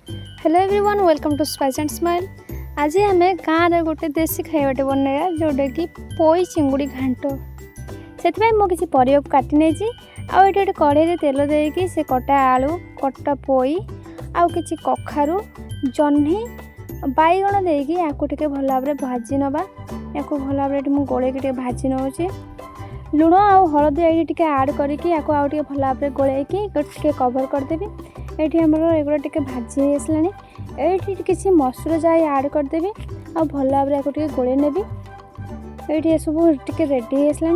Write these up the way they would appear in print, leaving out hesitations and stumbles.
Hello everyone, welcome to spice and smile. आज आम गाँव गोटे देसी खाइबाटे बनैया जोटा कि पोई चिंगुड़ी घांट से मुझे परिया काटी नहीं आठ कड़े तेल देकी से कटा आलू कटा पोई आउ कि कखारू जह्नी बैगण देकी या भल भाव भाजी नवा या भल भाव गोल भाजी नौची लुण आउ हलदी ये आड करके भल भाव गोलैकी कवर करदेवी। ये आमर टे भाजी आसला ये किसी मसूर जाए आड करदेवी आ भल भाव गोले नेबी। ये सब टे रेडी आसला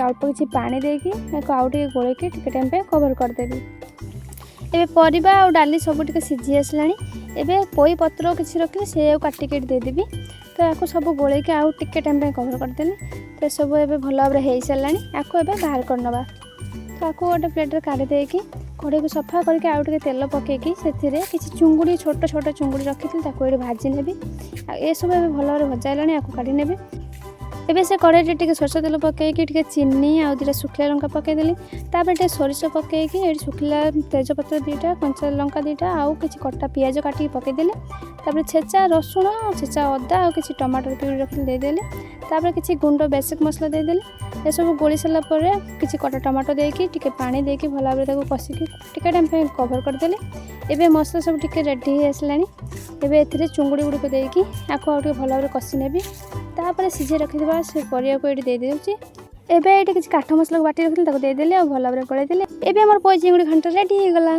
अल्प किसी पानी देकी आउ गोलैकी टाइम पे कवर करदेवी। एबे परिबा आ डाली सब टे सीझी आसला एबे पोई पत्र किसी रखी से काटिक देदेवी। तो या सब गोलैकी आउ टे टाइम पे कवर करदेली। तो सब एबे भल भाव हो सारा या बाहर करनवा। तो आपको गोटे प्लेटर काढ़ी देकी कड़े को सफा करके आउ टे तेल पकईकी से किसी चुंगुड़ी छोट छोट चुंगुड़ी रखी ये भाजी नेबी। ये सब भल भाव भजा या काढ़ी नेबी। एबे से कड़े टे सोरष तेल पकईकी चीनी आउ दुटा सुखिला लंका पकईदेली। तापर सोरिष पकईकी ये सुखिला तेजपत्र दुटा कंचा लंका दुटा आउ किसी कटा पियाज काटिक पकईदेली। तापर छेचा रसुण छेचा अदा आउ किसी टमाटर प्यूरी रखी देदेली। तापर किसी गुंड बेसिक मसला देदेली। ये सब गोली सारा किसी कटा टमाटो देकी टिके पानी देकी भल भाव कषिकी टिके टाइम पे कवर करदेली। एबे मसला सब टिके रेडी हो आसला एबे एथिरे चुंगुड़ी गुड़िक देकी आउ भल भाव कषि नेबी। तापर सीझे रखिथिबा से परिया को ये दे देउची। एबे ये किसी काठ मसला बाटी रखिली देदेली आ भल भाव गलैदेली। एबे हमर पोई चिंगुड़ी घंटा रेडी हो गला।